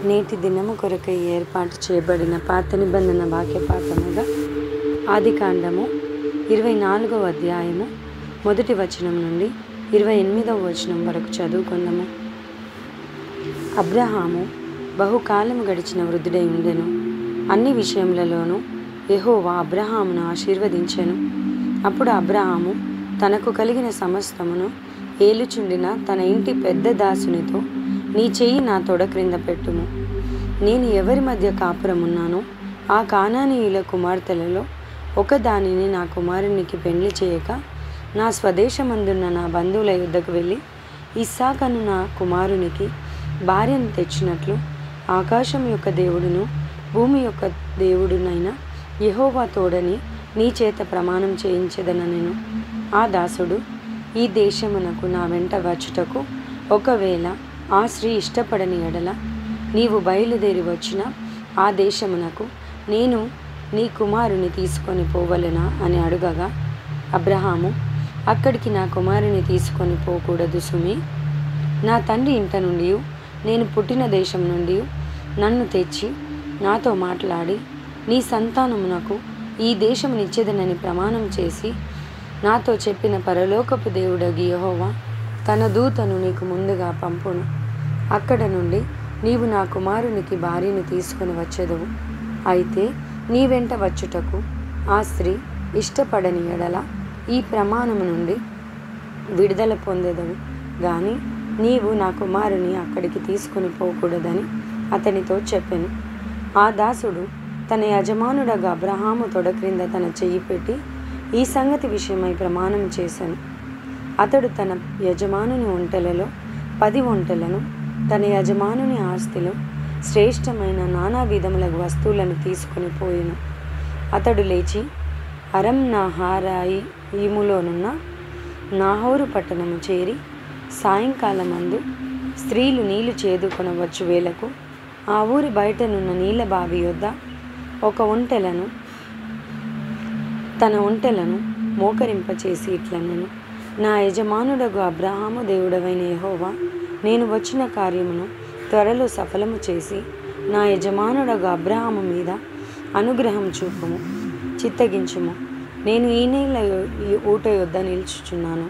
నేటి దినము కొరకై ఏర్పాటు చేయబడిన పాత నిబంధన వాక్యపాఠముగా ఆదికాండము 24వ అధ్యాయము 1వ వచనం నుండి 28వ వచనం వరకు చదువుకుందాము. అబ్రహాము బహుకాలము గడిచిన వృద్ధుడై ఉండెను. అన్ని విషయములలోనూ యెహోవా అబ్రహామును ఆశీర్వదించెను. అప్పుడు అబ్రహాము తనకు కలిగిన సమస్తమును ఏలుచుండిన తన ఇంటి పెద్ద దాసునితో, నీ చెయ్యి నా తొడ క్రింద పెట్టుము. నేను ఎవరి మధ్య కాపురమున్నానో ఆ కానానీయుల కుమార్తెలలో ఒకదానిని నా కుమారునికి పెండ్లి చేయక నా స్వదేశమందున్న నా బంధువుల యుద్ధకు వెళ్ళి ఇస్సాకను నా కుమారునికి భార్యను తెచ్చినట్లు ఆకాశం యొక్క దేవుడును భూమి యొక్క దేవుడునైన యెహోవా తోడని నీ చేత ప్రమాణం చేయించెదనెను. ఆ దాసుడు, ఈ దేశమునకు నా వెంట వచ్చుటకు ఒకవేళ ఆ స్త్రీ ఇష్టపడని ఎడల నీవు బయలుదేరి వచ్చిన ఆ దేశమునకు నేను నీ కుమారుని తీసుకొని పోవలెనా అని అడుగగా, అబ్రహాము, అక్కడికి నా కుమారుని తీసుకొని పోకూడదు సుమి. నా తండ్రి ఇంట నుండి నేను పుట్టిన దేశం నుండి నన్ను తెచ్చి నాతో మాట్లాడి నీ సంతానమునకు ఈ దేశమునిచ్చేదనని ప్రమాణం చేసి నాతో చెప్పిన పరలోకపు దేవుడగు యెహోవా తన దూతను నీకు ముందుగా పంపును. అక్కడ నుండి నీవు నా కుమారునికి భార్యను తీసుకుని వచ్చేదవు. అయితే నీ వెంట వచ్చుటకు ఆ స్త్రీ ఇష్టపడని ఎడల ఈ ప్రమాణము నుండి విడుదల పొందేదవు గాని నీవు నా కుమారుని అక్కడికి తీసుకుని పోకూడదని అతనితో చెప్పెను. ఆ దాసుడు తన యజమానుడగా అబ్రహాము తొడ క్రింద తన చెయ్యి పెట్టి ఈ సంగతి విషయమై ప్రమాణం చేశాను. అతడు తన యజమానుని ఒంటెలలో 10 ఒంటెలను, తన యజమానుని ఆస్తిలో శ్రేష్టమైన నానా విధముల వస్తువులను తీసుకొని పోయెను. అతడు లేచి అరంనహారాయిములోనున్న నాహోరు పట్టణము చేరి సాయంకాలమందు స్త్రీలు నీళ్లు చేదుకొనవచ్చు వేళకు ఆ ఊరి బయటనున్న నీళ్ళ బావి యొద్ద తన ఒంటెలను మోకరింపచేసి ఇట్లనెను, నా యజమానుడగు అబ్రహాము దేవుడవైన యెహోవా, నేను వచ్చిన కార్యమును త్వరలో సఫలము చేసి నా యజమానుడగు అబ్రహాము మీద అనుగ్రహం చూపుము, చిత్తగించుము. నేను ఈ నీళ్ళ ఊట యొద్ద నిల్చుచున్నాను.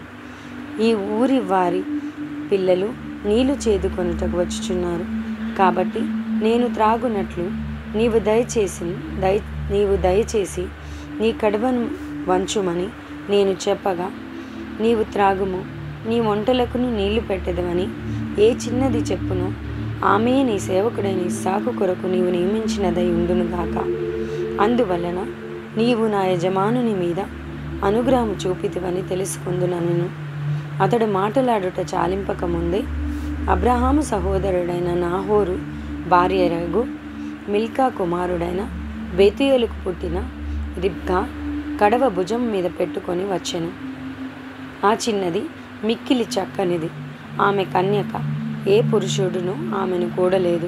ఈ ఊరి వారి పిల్లలు నీళ్లు చేదుకొనుటకు వచ్చుచున్నారు. కాబట్టి నేను త్రాగునట్లు నీవు దయచేసి నీ కడవను వంచుమని నేను చెప్పగా, నీవు త్రాగుము, నీ ఒంటెలకును నీళ్లు పెట్టెదవని ఏ చిన్నది చెప్పునో ఆమె నీ సేవకుడైన ఇస్సాకు కొరకు నీవు నియమించినదై ఉండునుగాక. అందువలన నీవు నా యజమానుని మీద అనుగ్రహం చూపితివని తెలుసుకుందునను. అతడు మాటలాడుట చాలింపక ముందే అబ్రహాము సహోదరుడైన నాహోరు భార్యరగు మిల్కా కుమారుడైన బెతూయేలుకు పుట్టిన రిబ్కా కడవ భుజం మీద పెట్టుకొని వచ్చెను. ఆ చిన్నది మిక్కిలి చక్కనిది. ఆమె కన్యక, ఏ పురుషుడును ఆమెను కూడలేదు.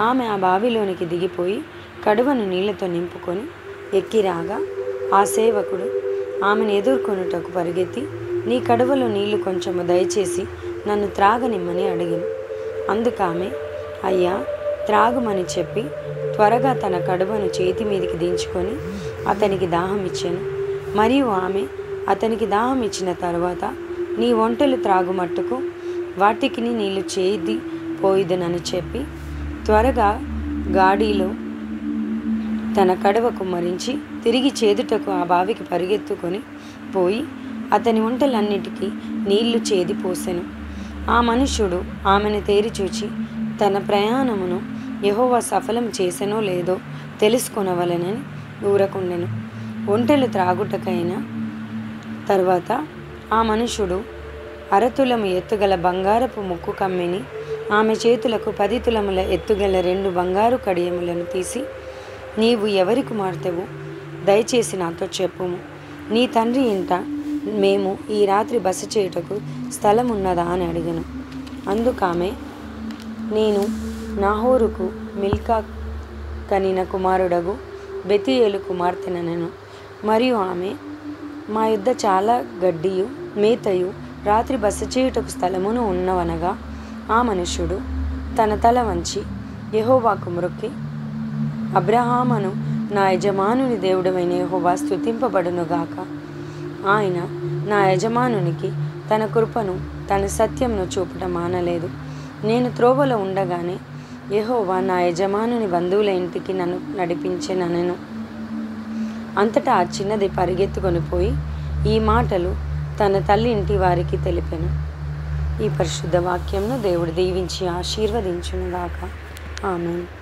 ఆమె ఆ బావిలోనికి దిగిపోయి కడవను నీళ్లతో నింపుకొని ఎక్కిరాగా ఆ సేవకుడు ఆమెను ఎదుర్కొనుటకు పరిగెత్తి, నీ కడవలో నీళ్లు కొంచెము దయచేసి నన్ను త్రాగనిమ్మని అడిగిను. అందుకామె, అయ్యా త్రాగుమని చెప్పి త్వరగా తన కడవను చేతి మీదికి దించుకొని అతనికి దాహం ఇచ్చాను. మరియు ఆమె అతనికి దాహం ఇచ్చిన తర్వాత, నీ ఒంటెలు త్రాగుమట్టుకు వాటికి నీళ్లు చేది పోయిదనని చెప్పి త్వరగా గాడిలో తన కడవ కుమ్మరించి తిరిగి చేదుటకు ఆ బావికి పరిగెత్తుకొని పోయి అతని ఒంటెలన్నిటికీ నీళ్లు చేది పోసెను. ఆ మనుష్యుడు ఆమెను తేరిచూచి తన ప్రయాణమును యెహోవా సఫలం చేసెనో లేదో తెలుసుకొనవలెనని ఊరకుండెను. ఒంటెలు త్రాగుటకైన తర్వాత ఆ మనుష్యుడు 1/2 తులము ఎత్తుగల బంగారపు ముక్కు కమ్మిని, ఆమె చేతులకు 10 తులముల ఎత్తుగల 2 బంగారు కడియములను తీసి, నీవు ఎవరి కుమార్తెవు? దయచేసి నాతో చెప్పుము. నీ తండ్రి ఇంట మేము ఈ రాత్రి బస చేయుటకు స్థలం ఉన్నదా అని అడిగను. అందుకామె, నేను నాహోరుకు మిల్కా కనిన కుమారుడగు బెతూయేలు కుమార్తెనెను. మరియు ఆమె, మా యొద్ద చాలా గడ్డియు మేతయు రాత్రి బస చేయుటకు స్థలమును ఉన్నవనగా, ఆ మనుష్యుడు తన తల వంచి యెహోవాకు మ్రొక్కి, అబ్రహామును నా యజమానుని దేవుడవైన యెహోవా స్తుతింపబడునుగాక. ఆయన నా యజమానునికి తన కృపను తన సత్యంను చూపటం మానలేదు. నేను త్రోవలో ఉండగానే యెహోవా నా యజమానుని బంధువుల ఇంటికి నన్ను నడిపించెననెను. అంతటా ఆ చిన్నది పరిగెత్తుకొని పోయి ఈ మాటలు తన తల్లి ఇంటి వారికి తెలిపెను. ఈ పరిశుద్ధ వాక్యంను దేవుడు దీవించి ఆశీర్వదించునుగాక. ఆమేన్.